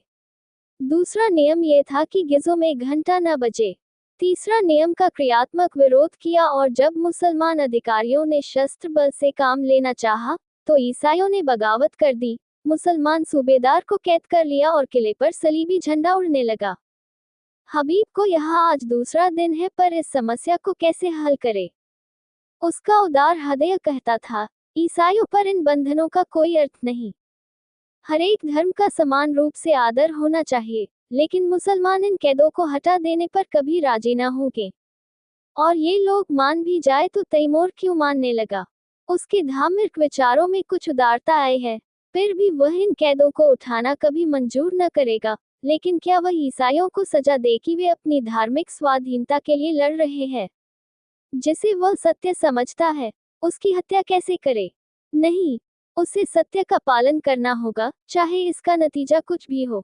दूसरा नियम यह था कि गिज़ों में घंटा न बजे। तीसरा नियम का क्रियात्मक विरोध किया, और जब मुसलमान अधिकारियों ने शस्त्र बल से काम लेना चाहा तो ईसाइयों ने बगावत कर दी, मुसलमान सूबेदार को कैद कर लिया और किले पर सलीबी झंडा उड़ने लगा। हबीब को यहाँ आज दूसरा दिन है, पर इस समस्या को कैसे हल करे? उसका उदार हृदय कहता था, ईसाइयों पर इन बंधनों का कोई अर्थ नहीं। हर एक धर्म का समान रूप से आदर होना चाहिए, लेकिन मुसलमान इन कैदों को हटा देने पर कभी राजी न होंगे। और ये लोग मान भी जाए तो तैमूर क्यों मानने लगा? उसके धार्मिक विचारों में कुछ उदारता आई है, फिर भी वह इन कैदों को उठाना कभी मंजूर न करेगा। लेकिन क्या वह ईसाइयों को सजा दे कि वे अपनी धार्मिक स्वाधीनता के लिए लड़ रहे हैं? जिसे वह सत्य समझता है, उसकी हत्या कैसे करे? नहीं, उसे सत्य का पालन करना होगा, चाहे इसका नतीजा कुछ भी हो।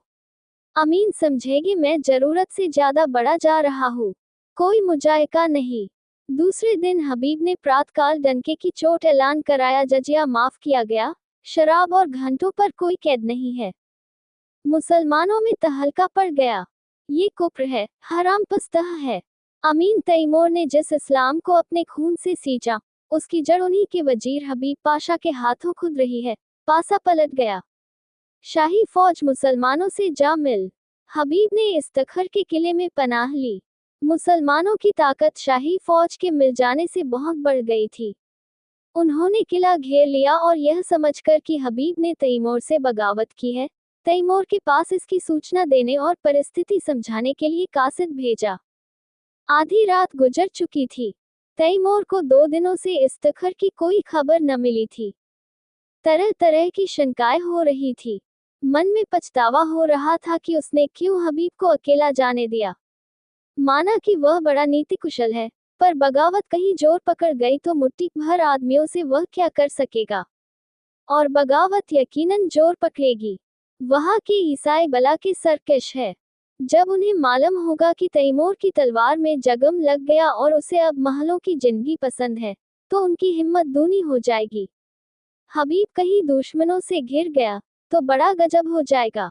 अमीन समझेगी मैं जरूरत से ज्यादा बढ़ा जा रहा हूँ। कोई मुजायका नहीं। दूसरे दिन हबीब ने प्रातःकाल डंके की चोट ऐलान कराया, जजिया माफ किया गया, शराब और घंटों पर कोई कैद नहीं है। मुसलमानों में तहलका पड़ गया। ये कुफ्र है, हराम पस्तह है। अमीन तैमूर ने जिस इस्लाम को अपने खून से सींचा, उसकी जड़ उन्हीं के वजीर हबीब पाशा के हाथों खुद रही है। पासा पलट गया। शाही फौज मुसलमानों से जा मिल। हबीब ने इस्तखर के किले में पनाह ली। मुसलमानों की ताकत शाही फौज के मिल जाने से बहुत बढ़ गई थी। उन्होंने किला घेर लिया और यह समझकर कि हबीब ने तैमूर से बगावत की है, तैमूर के पास इसकी सूचना देने और परिस्थिति समझाने के लिए कासिद भेजा। आधी रात गुजर चुकी थी। तैमूर को 2 दिनों से इस्तखर की कोई खबर न मिली थी। तरह तरह की शंकाएं हो रही थी। मन में पछतावा हो रहा था कि उसने क्यों हबीब को अकेला जाने दिया। माना कि वह बड़ा नीति कुशल है, पर बगावत कहीं जोर पकड़ गई तो मुट्ठी भर आदमियों से वह क्या कर सकेगा। और बगावत यकीनन जोर पकड़ेगी। वहां के ईसाई बला के सरकश है। जब उन्हें मालूम होगा कि तैमूर की तलवार में जगम लग गया और उसे अब महलों की जिंदगी पसंद है, तो उनकी हिम्मत दूनी हो जाएगी। हबीब कहीं दुश्मनों से घिर गया तो बड़ा गजब हो जाएगा।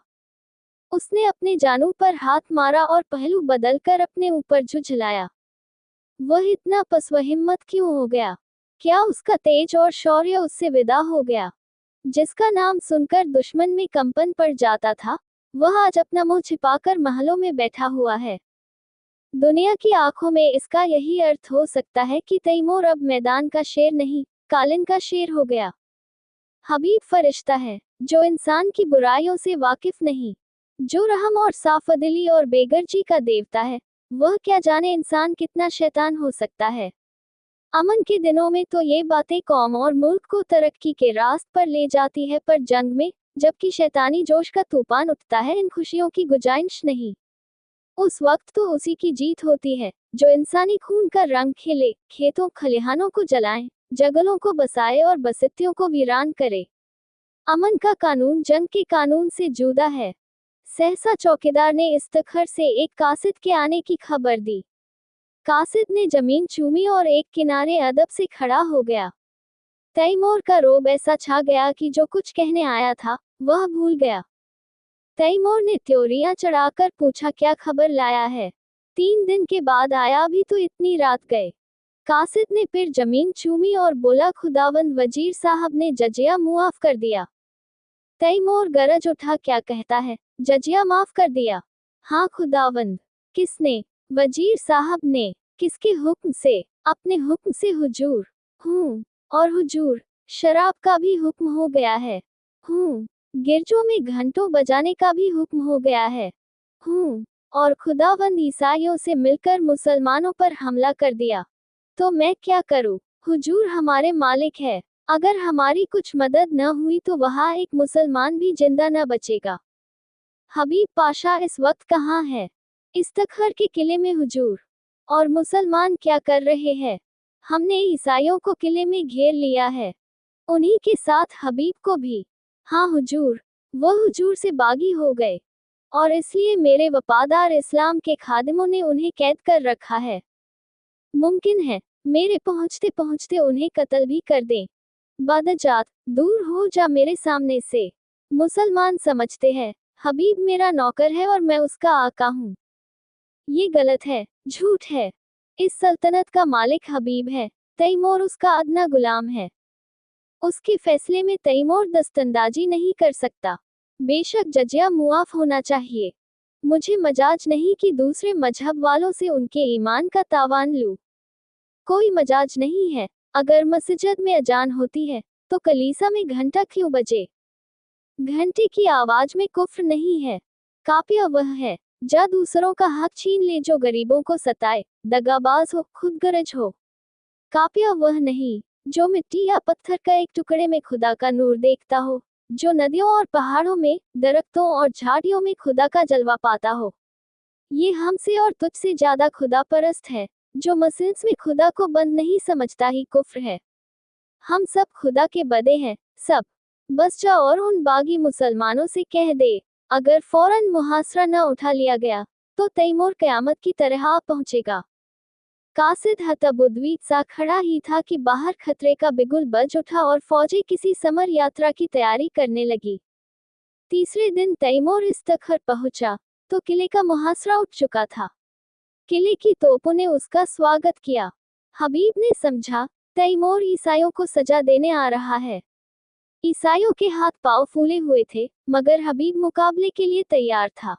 उसने अपने जानू पर हाथ मारा और पहलू बदलकर अपने ऊपर झुझलाया। वह इतना पसवा हिम्मत क्यों हो गया? क्या उसका तेज और शौर्य उससे विदा हो गया? जिसका नाम सुनकर दुश्मन में कंपन पड़ जाता था, वह आज अपना मुंह छिपाकर महलों में बैठा हुआ है। दुनिया की आंखों में इसका यही अर्थ हो सकता है कि तैमूर अब मैदान का शेर नहीं, कालिन का शेर हो गया। हबीब फरिश्ता है, जो इंसान की बुराइयों से वाकिफ नहीं, जो रहम और साफदिली और बेगर्जी का देवता है। वह क्या जाने इंसान कितना शैतान हो सकता है। अमन के दिनों में तो ये बातें कौम और मुल्क को तरक्की के रास्त पर ले जाती है, पर जंग में, जबकि शैतानी जोश का तूफान उठता है, इन खुशियों की गुंजाइश नहीं। उस वक्त तो उसी की जीत होती है, जो इंसानी खून का रंग खेले, खेतों खलिहानों को जलाए, जंगलों को बसाए और बस्तियों को वीरान करे। अमन का कानून जंग के कानून से जुदा है। सहसा चौकीदार ने इस्तखर से एक कासिद के आने की खबर दी। कासिद ने जमीन चूमी और एक किनारे अदब से खड़ा हो गया। तैमूर का रोब ऐसा छा गया कि जो कुछ कहने आया था, वह भूल गया। तैमूर ने त्योरियां चढ़ाकर पूछा, क्या खबर लाया है? 3 दिन के बाद आया, अभी तो इतनी रात गए। कासिद ने फिर जमीन चूमी और बोला, खुदावंद वजीर साहब ने जजिया मुआफ कर दिया। तैमूर गरज उठा, क्या कहता है? जजिया माफ कर दिया? हाँ खुदावंद। किसने? वजीर साहब ने। किसके हुक्म से? अपने हुक्म से हुजूर। और हुजूर, शराब का भी हुक्म हो गया है। गिरजों में घंटों बजाने का भी हुक्म हो गया है। और खुदावंद ईसाइयों से मिलकर मुसलमानों पर हमला कर दिया। तो मैं क्या करूं? हुजूर हमारे मालिक है। अगर हमारी कुछ मदद न हुई तो वहाँ एक मुसलमान भी जिंदा न बचेगा। हबीब पाशा इस वक्त कहाँ है? इस्तखर के किले में हुजूर। और मुसलमान क्या कर रहे हैं? हमने ईसाइयों को किले में घेर लिया है, उन्हीं के साथ हबीब को भी। हाँ हुजूर, वह हुजूर से बागी हो गए, और इसलिए मेरे वफादार इस्लाम के खादिमों ने उन्हें कैद कर रखा है। मुमकिन है मेरे पहुंचते पहुंचते उन्हें कत्ल भी कर दें। बदजात, दूर हो जा मेरे सामने से। मुसलमान समझते हैं हबीब मेरा नौकर है और मैं उसका आका हूँ। ये गलत है, झूठ है। इस सल्तनत का मालिक हबीब है, तैमूर उसका अदना गुलाम है। उसके फैसले में तैमूर दस्तंदाजी नहीं कर सकता। बेशक जजिया मुआफ होना चाहिए। मुझे मजाज नहीं कि दूसरे मजहब वालों से उनके ईमान का तावान लूं। कोई मजाज नहीं है। अगर मस्जिद में अजान होती है, तो कलीसा में घंटा क्यों बजे? घंटे की आवाज में कुफ्र नहीं है, काफिया वह है। जा दूसरों का हक छीन ले जो गरीबों को सताए, दगाबाज हो, खुदगर्ज हो। काफिया वह नहीं, जो मिट्टी या पत्थर का एक टुकड़े में खुदा का नूर देखता हो, जो नदियों और पहाड़ों में, दरख्तों और झाड़ियों में खुदा का जलवा पाता हो। ये हमसे और तुझसे ज्यादा खुदा परस्त है। जो मस्जिद में खुदा को बंद नहीं समझता ही कुफ्र है। हम सब खुदा के बदे हैं, सब। बस जा और उन बागी मुसलमानों से कह दे, अगर फौरन मुहासरा न उठा लिया गया, तो तैमूर क़यामत की तरह आ पहुंचेगा। कासिद हतबुद्वीत सा खड़ा ही था कि बाहर खतरे का बिगुल बज उठा और फौजें किसी समर यात्रा की तैयारी करने लगी। तीसरे दिन तैमूर इस्तखर पहुंचा तो किले का मुहासरा उठ चुका था। किले की तोपों ने उसका स्वागत किया। हबीब ने समझा, तैमूर ईसाइयों को सजा देने आ रहा है। ईसाइयों के हाथ पांव फूले हुए थे, मगर हबीब मुकाबले के लिए तैयार था।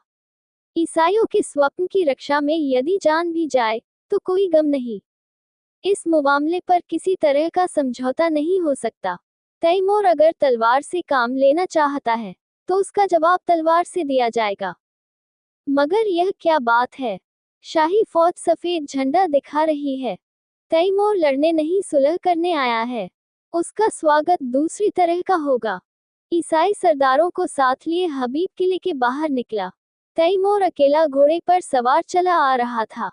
ईसाइयों के स्वप्न की रक्षा में यदि जान भी जाए तो कोई गम नहीं। इस मुआमले पर किसी तरह का समझौता नहीं हो सकता। तैमूर अगर तलवार से काम लेना चाहता है तो उसका जवाब तलवार से दिया जाएगा। मगर यह क्या बात है? शाही फौज सफेद झंडा दिखा रही है। तैमूर लड़ने नहीं सुलह करने आया है। उसका स्वागत दूसरी तरह का होगा। ईसाई सरदारों को साथ लिए हबीब किले के बाहर निकला। तैमूर अकेला घोड़े पर सवार चला आ रहा था।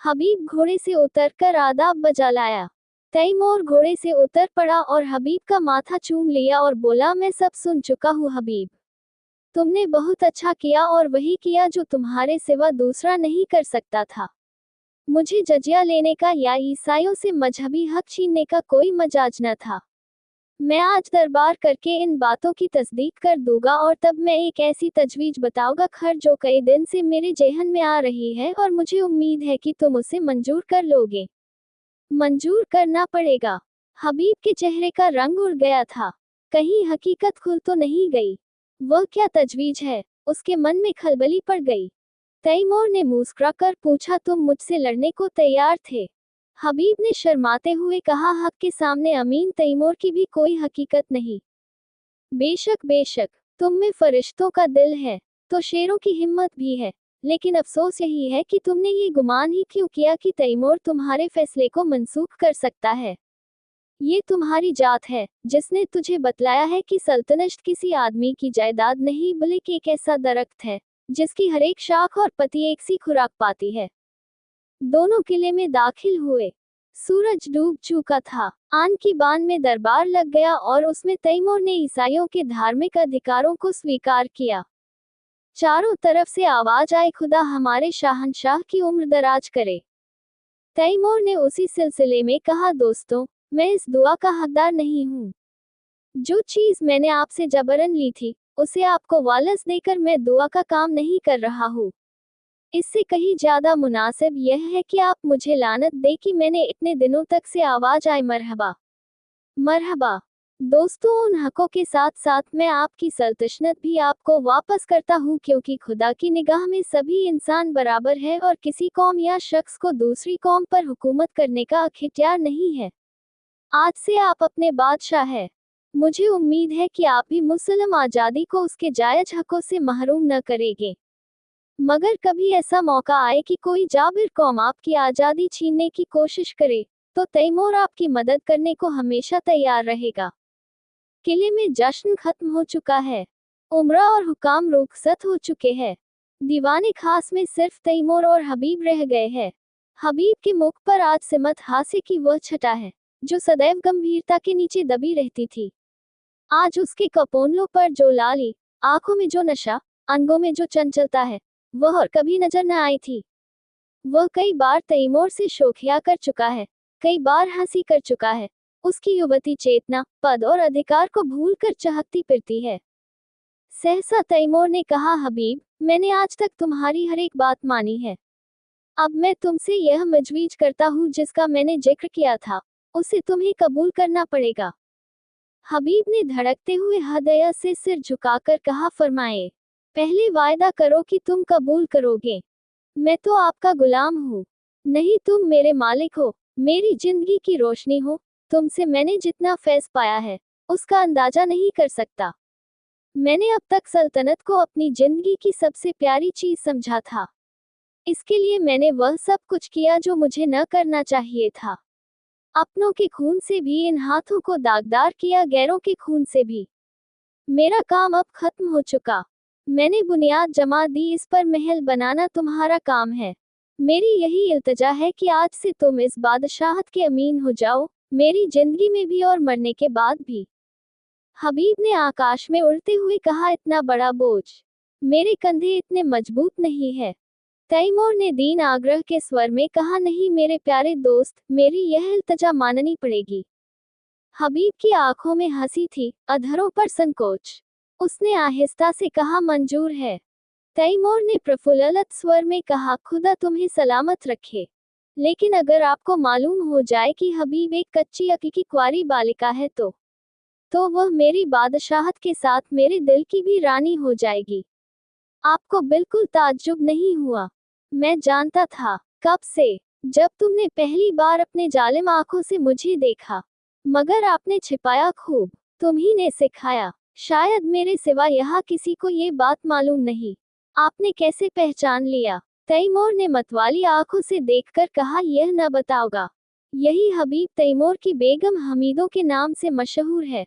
हबीब घोड़े से उतरकर आदाब बजा लाया। तैमूर घोड़े से उतर पड़ा और हबीब का माथा चूम लिया और बोला, मैं सब सुन चुका हूँ हबीब। तुमने बहुत अच्छा किया और वही किया जो तुम्हारे सिवा दूसरा नहीं कर सकता था। मुझे जजिया लेने का या ईसाइयों से मजहबी हक छीनने का कोई मजाज न था। मैं आज दरबार करके इन बातों की तस्दीक कर दूंगा और तब मैं एक ऐसी तजवीज बताऊंगा खैर जो कई दिन से मेरे जेहन में आ रही है और मुझे उम्मीद है कि तुम उसे मंजूर कर लोगे। मंजूर करना पड़ेगा। हबीब के चेहरे का रंग उड़ गया था। कहीं हकीकत खुल तो नहीं गई? वह क्या तजवीज है? उसके मन में खलबली पड़ गई। तैमूर ने मुस्कुराकर पूछा, तुम मुझसे लड़ने को तैयार थे? हबीब ने शर्माते हुए कहा, हक के सामने अमीन तैमूर की भी कोई हकीकत नहीं। बेशक बेशक, तुम में फरिश्तों का दिल है तो शेरों की हिम्मत भी है, लेकिन अफसोस यही है कि तुमने ये गुमान ही क्यों किया कि तैमूर तुम्हारे फैसले को मनसूख कर सकता है। ये तुम्हारी जात है जिसने तुझे बतलाया है कि सल्तनत किसी आदमी की जायदाद नहीं बल्कि एक ऐसा दरख्त है जिसकी हर एक शाख और पत्ती एक सी खुराक पाती है। दोनों किले में दाखिल हुए। सूरज डूब चुका था। आन की बान में दरबार लग गया और उसमें तैमूर ने ईसाइयों के धार्मिक अधिकारों को स्वीकार किया। चारों तरफ से आवाज आई, खुदा हमारे शाहनशाह की उम्र दराज करे। तैमूर ने उसी सिलसिले में कहा, दोस्तों, मैं इस दुआ का हकदार नहीं हूँ। जो चीज मैंने आपसे जबरन ली थी उसे आपको वालस देकर मैं दुआ का काम नहीं कर रहा हूँ। इससे कहीं ज्यादा मुनासिब यह है कि आप मुझे लानत दे कि मैंने इतने दिनों तक से आवाज आए मरहबा मरहबा। दोस्तों, उन हकों के साथ साथ मैं आपकी सल्तनत भी आपको वापस करता हूँ क्योंकि खुदा की निगाह में सभी इंसान बराबर है और किसी कौम या शख्स को दूसरी कौम पर हुकूमत करने का अख्तियार नहीं है। आज से आप अपने बादशाह हैं। मुझे उम्मीद है कि आप भी मुस्लिम आज़ादी को उसके जायज हकों से महरूम न करेंगे। मगर कभी ऐसा मौका आए कि कोई जाबिर कौम आपकी आज़ादी छीनने की कोशिश करे तो तैमूर आपकी मदद करने को हमेशा तैयार रहेगा। किले में जश्न खत्म हो चुका है। उमरा और हुकाम रुखसत हो चुके हैं। दीवाने खास में सिर्फ तैमूर और हबीब रह गए हैं। हबीब के मुख पर आज सिमत हास्य की वह छटा है जो सदैव गंभीरता के नीचे दबी रहती थी। आज उसके कपोनों पर जो लाली, आंखों में जो नशा, अंगों में जो चंचलता है, वह और कभी नजर न आई थी। वह कई बार तैमूर से शोखिया कर चुका है, कई बार हंसी कर चुका है। उसकी युवती चेतना पद और अधिकार को भूलकर चहकती फिरती है। सहसा तैमूर ने कहा, हबीब, मैंने आज तक तुम्हारी हर एक बात मानी है। अब मैं तुमसे यह मजवीज करता हूँ जिसका मैंने जिक्र किया था, उसे तुम्हें कबूल करना पड़ेगा। हबीब ने धड़कते हुए हृदय से सिर झुकाकर कहा, फरमाए। पहले वायदा करो कि तुम कबूल करोगे। मैं तो आपका गुलाम हूँ, नहीं तुम मेरे मालिक हो, मेरी जिंदगी की रोशनी हो। तुमसे मैंने जितना फैज़ पाया है उसका अंदाजा नहीं कर सकता। मैंने अब तक सल्तनत को अपनी जिंदगी की सबसे प्यारी चीज समझा था। इसके लिए मैंने वह सब कुछ किया जो मुझे न करना चाहिए था। अपनों के खून से भी इन हाथों को दागदार किया, गैरों के खून से भी। मेरा काम अब खत्म हो चुका। मैंने बुनियाद जमा दी, इस पर महल बनाना तुम्हारा काम है। मेरी यही इल्तिजा है कि आज से तुम इस बादशाहत के अमीन हो जाओ, मेरी जिंदगी में भी और मरने के बाद भी। हबीब ने आकाश में उड़ते हुए कहा, इतना बड़ा बोझ मेरे कंधे इतने मजबूत नहीं है। तैमूर ने दीन आग्रह के स्वर में कहा, नहीं मेरे प्यारे दोस्त, मेरी यह इल्तजा माननी पड़ेगी। हबीब की आंखों में हंसी थी, अधरों पर संकोच। उसने आहिस्ता से कहा, मंजूर है। तैमूर ने प्रफुल्लित स्वर में कहा, खुदा तुम्हें सलामत रखे। लेकिन अगर आपको मालूम हो जाए कि हबीब एक कच्ची अक्ल की कुंवारी बालिका है तो वह मेरी बादशाहत के साथ मेरे दिल की भी रानी हो जाएगी। आपको बिल्कुल ताज्जुब नहीं हुआ? मैं जानता था, कब से, जब तुमने पहली बार अपने जालिम आंखों से मुझे देखा। मगर आपने छिपाया खूब। तुम्ही ने सिखाया। शायद मेरे सिवा यहाँ किसी को ये बात मालूम नहीं। आपने कैसे पहचान लिया? तैमूर ने मतवाली आंखों से देखकर कहा, यह न बताओगा। यही हबीब तैमूर की बेगम हमीदों के नाम से मशहूर है।